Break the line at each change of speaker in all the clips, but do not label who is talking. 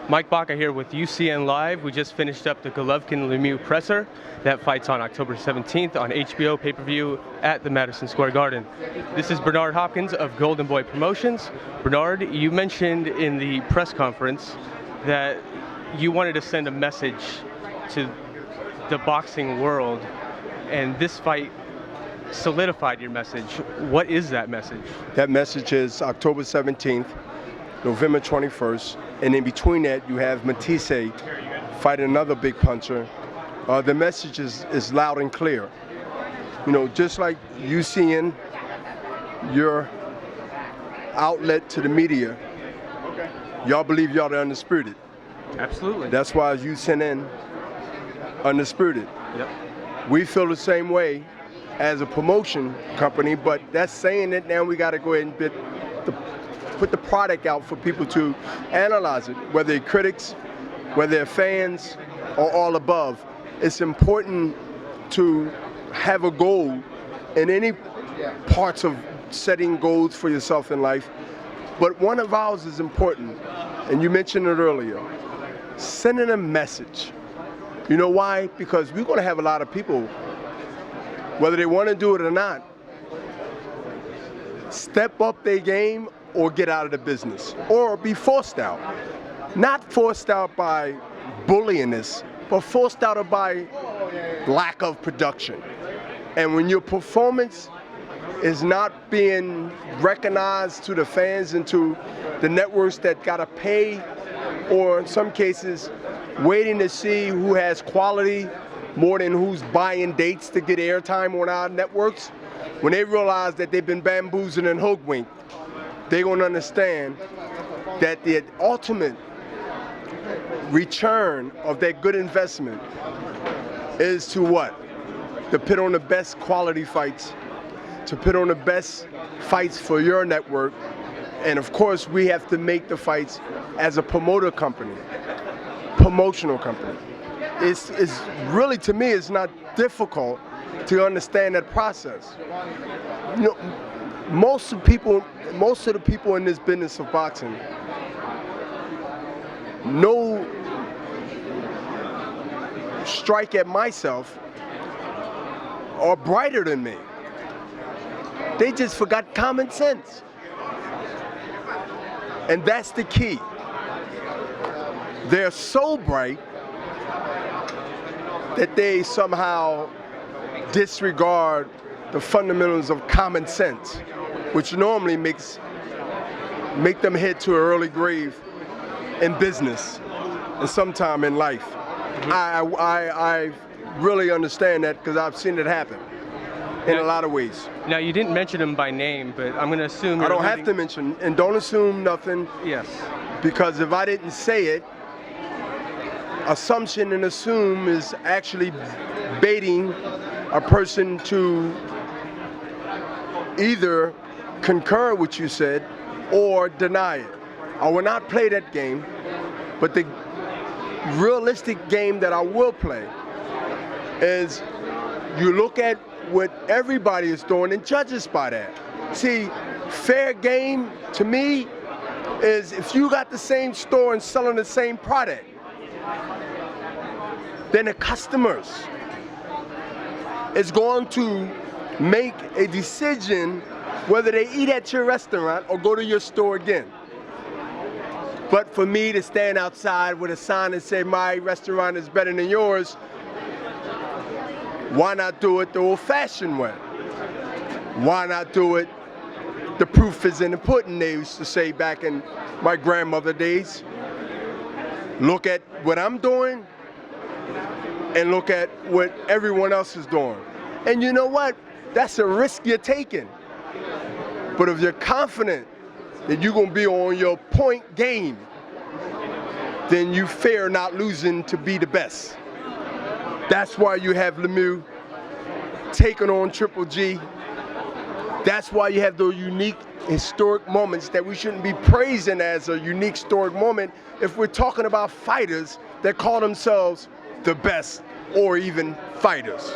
Mike Baca here with UCN Live. We just finished up the Golovkin Lemieux presser. That fight's on October 17th on HBO pay-per-view at the Madison Square Garden. This is Bernard Hopkins of Golden Boy Promotions. Bernard, you mentioned in the press conference that you wanted to send a message to the boxing world, and this fight solidified your message. What is that message?
That message is October 17th, November 21st, and in between that you have Matisse fighting another big puncher. The message is loud and clear. You know, just like UCN, your outlet to the media, y'all believe y'all the Undisputed.
Absolutely.
That's why UCN Undisputed.
Yep.
We feel the same way as a promotion company, but that's saying that now we got to go ahead and put the product out for people to analyze it, whether they're critics, whether they're fans, or all above. It's important to have a goal in any parts of setting goals for yourself in life, but one of ours is important, and you mentioned it earlier, sending a message. You know why? Because we're going to have a lot of people, whether they want to do it or not, step up their game or get out of the business, or be forced out. Not forced out by bullyingness, but forced out by lack of production. And when your performance is not being recognized to the fans and to the networks that gotta pay, or in some cases, waiting to see who has quality more than who's buying dates to get airtime on our networks, when they realize that they've been bamboozled and hoodwinked, they're gonna understand that the ultimate return of that good investment is to what? To put on the best quality fights, to put on the best fights for your network, and of course we have to make the fights as a promoter company, promotional company. It's really, to me, it's not difficult to understand that process. You know, most of the people in this business of boxing no strike at myself are brighter than me. They just forgot common sense. And that's the key. They're so bright that they somehow disregard the fundamentals of common sense, which normally make them head to an early grave in business and sometime in life. I really understand that because I've seen it happen in a lot of ways.
Now, you didn't mention him by name, but I'm going to assume
I don't have to mention, and don't assume nothing.
Yes.
Because if I didn't say it, assumption and assume is actually baiting a person to either concur with what you said or deny it. I will not play that game, but the realistic game that I will play is you look at what everybody is doing and judge us by that. See, fair game to me is if you got the same store and selling the same product, then the customers is going to make a decision whether they eat at your restaurant or go to your store again. But for me to stand outside with a sign and say my restaurant is better than yours, why not do it the old-fashioned way? Why not do it the proof is in the pudding, they used to say back in my grandmother days. Look at what I'm doing and look at what everyone else is doing. And you know what? That's a risk you're taking. But if you're confident that you're going to be on your point game, then you fear not losing to be the best. That's why you have Lemieux taking on Triple G. That's why you have those unique historic moments that we shouldn't be praising as a unique historic moment if we're talking about fighters that call themselves the best or even fighters.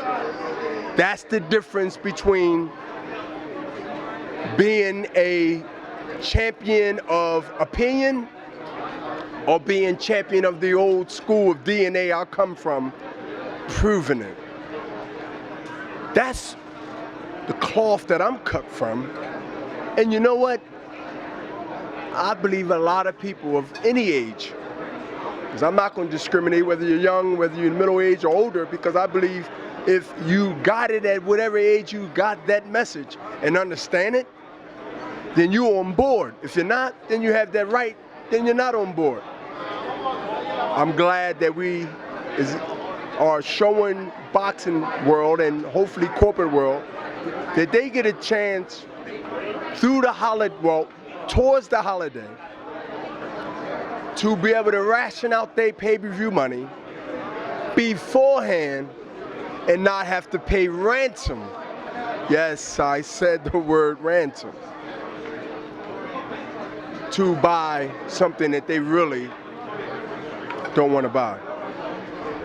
That's the difference between being a champion of opinion or being champion of the old school of DNA I come from, proving it. That's the cloth that I'm cut from. And you know what? I believe a lot of people of any age, because I'm not going to discriminate whether you're young, whether you're middle age or older, because I believe if you got it at whatever age you got that message and understand it, then you're on board. If you're not, then you have that right, then you're not on board. I'm glad that we are showing boxing world and hopefully corporate world that they get a chance through the holiday, well, towards the holiday, to be able to ration out their pay-per-view money beforehand and not have to pay ransom. Yes, I said the word ransom. To buy something that they really don't want to buy.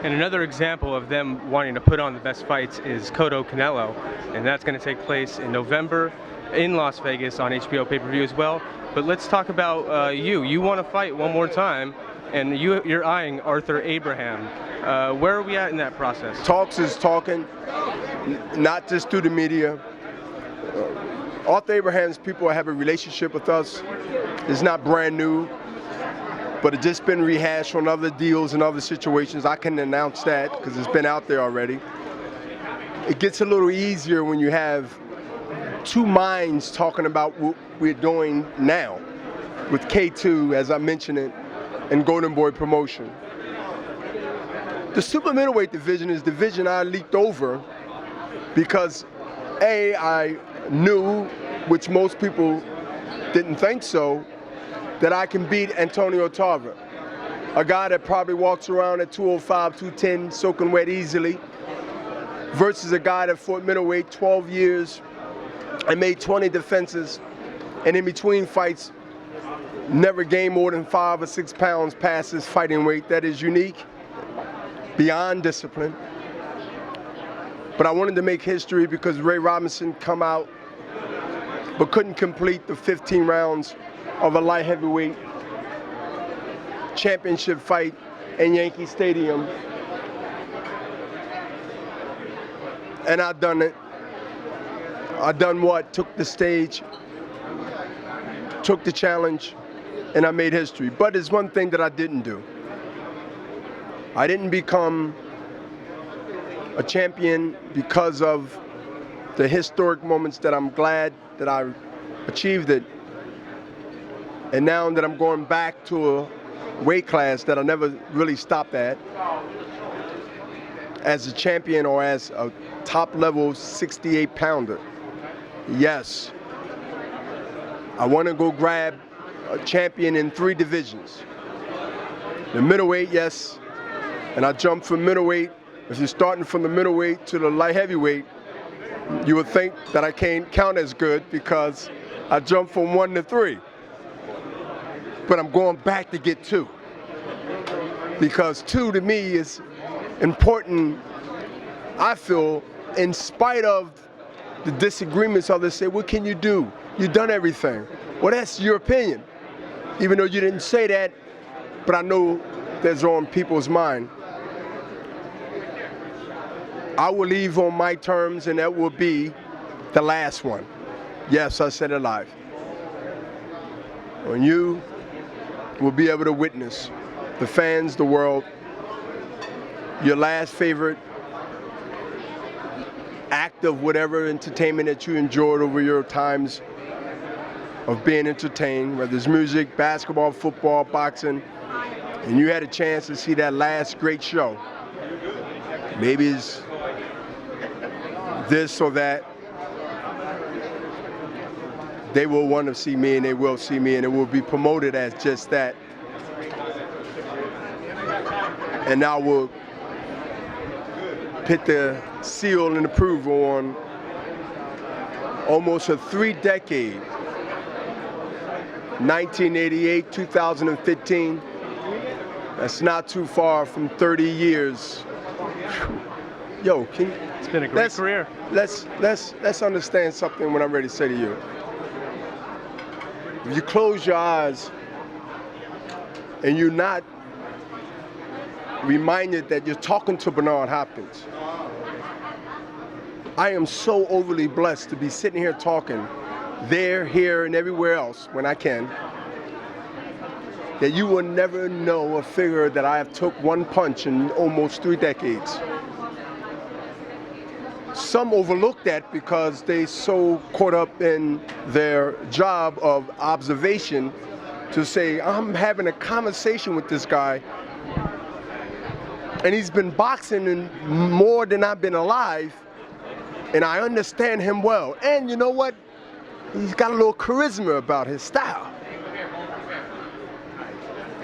And another example of them wanting to put on the best fights is Cotto Canelo, and that's going to take place in November in Las Vegas on HBO pay-per-view as well. But let's talk about you. You want to fight one more time, and you're eyeing Arthur Abraham. Where are we at in that process?
Talks is talking, not just through the media. Arthur Abraham's people have a relationship with us. It's not brand new, but it's just been rehashed on other deals and other situations. I can announce that because it's been out there already. It gets a little easier when you have two minds talking about what we're doing now with K2, as I mentioned it, and Golden Boy Promotion. The super middleweight division is the division I leaped over because A, I knew, which most people didn't think so, that I can beat Antonio Tarver, a guy that probably walks around at 205, 210, soaking wet easily, versus a guy that fought middleweight 12 years and made 20 defenses, and in between fights, never gained more than 5 or 6 pounds past his fighting weight. That is unique, beyond discipline. But I wanted to make history because Ray Robinson come out but couldn't complete the 15 rounds of a light heavyweight championship fight in Yankee Stadium. And I done it. I done what? Took the stage, took the challenge, and I made history. But there's one thing that I didn't do. I didn't become a champion because of the historic moments that I'm glad that I achieved it. And now that I'm going back to a weight class that I never really stopped at, as a champion or as a top level 68 pounder. Yes, I want to go grab a champion in 3 divisions. The middleweight, yes, and I jump from middleweight. If you're starting from the middleweight to the light heavyweight, you would think that I can't count as good because I jumped from 1 to 3. But I'm going back to get 2. Because 2 to me is important, I feel, in spite of the disagreements others say, what can you do? You've done everything. Well, that's your opinion. Even though you didn't say that, but I know that's on people's mind. I will leave on my terms, and that will be the last one. Yes, I said it live. When you will be able to witness the fans, the world, your last favorite act of whatever entertainment that you enjoyed over your times of being entertained, whether it's music, basketball, football, boxing, and you had a chance to see that last great show. Maybe it's this or that. They will want to see me, and they will see me, and it will be promoted as just that. And I will put the seal and approval on almost a 3-decade, 1988, 2015. That's not too far from 30 years. Yo,
it's been a great career.
Let's understand something when I'm ready to say to you. If you close your eyes and you're not reminded that you're talking to Bernard Hopkins. I am so overly blessed to be sitting here talking there, here, and everywhere else when I can, that you will never know a figure that I have took one punch in almost 3 decades. Some overlook that because they so caught up in their job of observation to say, I'm having a conversation with this guy, and he's been boxing in more than I've been alive, and I understand him well. And you know what? He's got a little charisma about his style.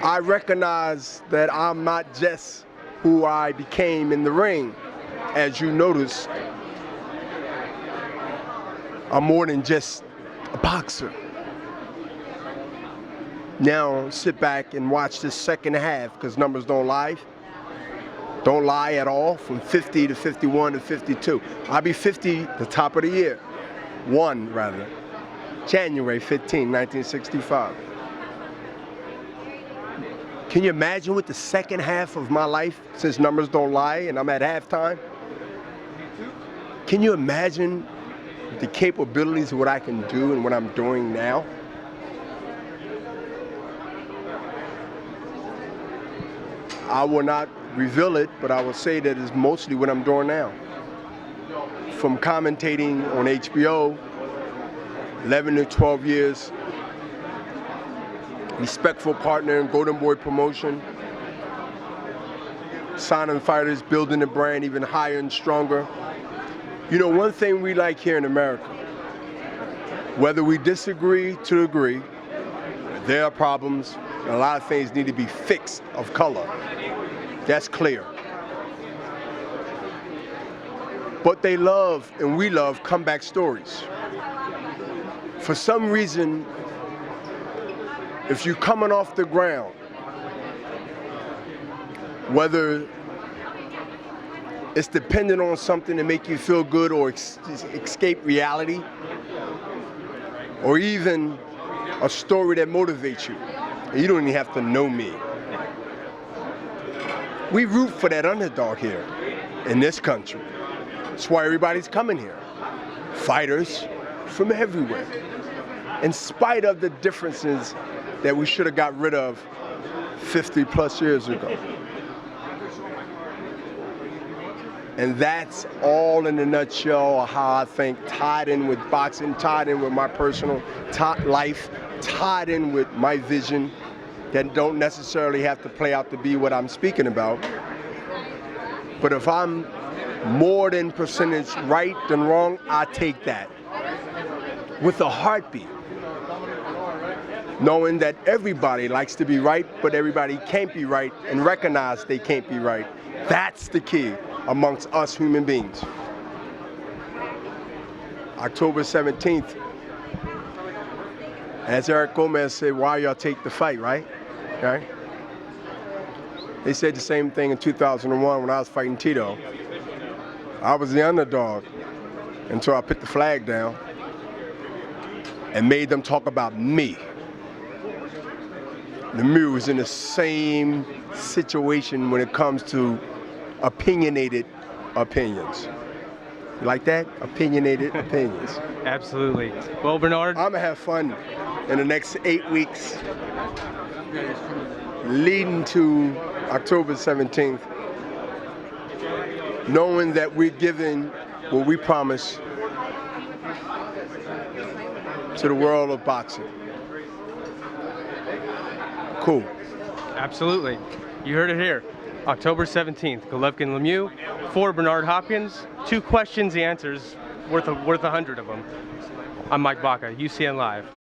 I recognize that I'm not just who I became in the ring. As you notice, I'm more than just a boxer. Now sit back and watch this second half, because numbers don't lie. Don't lie at all, from 50 to 51 to 52. I'll be 50 the top of the year. January 15, 1965. Can you imagine what the second half of my life, since numbers don't lie and I'm at halftime? Can you imagine the capabilities of what I can do and what I'm doing now? I will not reveal it, but I will say that it's mostly what I'm doing now. From commentating on HBO, 11 to 12 years, respectful partner in Golden Boy Promotion, signing fighters, building the brand even higher and stronger. You know, one thing we like here in America, whether we disagree to agree, there are problems, and a lot of things need to be fixed of color. That's clear. But they love, and we love, comeback stories. For some reason, if you're coming off the ground, whether it's dependent on something to make you feel good or escape reality, or even a story that motivates you, and you don't even have to know me. We root for that underdog here in this country. That's why everybody's coming here. Fighters from everywhere. In spite of the differences that we should have got rid of 50 plus years ago. And that's all in a nutshell of how I think, tied in with boxing, tied in with my personal life, tied in with my vision, that don't necessarily have to play out to be what I'm speaking about. But if I'm more than percentage right than wrong, I take that with a heartbeat, knowing that everybody likes to be right, but everybody can't be right, and recognize they can't be right. That's the key amongst us human beings. October 17th, as Eric Gomez said, why y'all take the fight, right? Okay. They said the same thing in 2001 when I was fighting Tito. I was the underdog until I put the flag down and made them talk about me. Lemieux was in the same situation when it comes to opinionated opinions. You like that? Opinionated opinions.
Absolutely. Well, Bernard,
I'm gonna have fun in the next 8 weeks leading to October 17th, knowing that we're giving what we promise to the world of boxing. Cool.
absolutely. You heard it here. October 17th, Golovkin Lemieux, for Bernard Hopkins. 2 questions, the answers, worth 100 of them. I'm Mike Baca, UCN Live.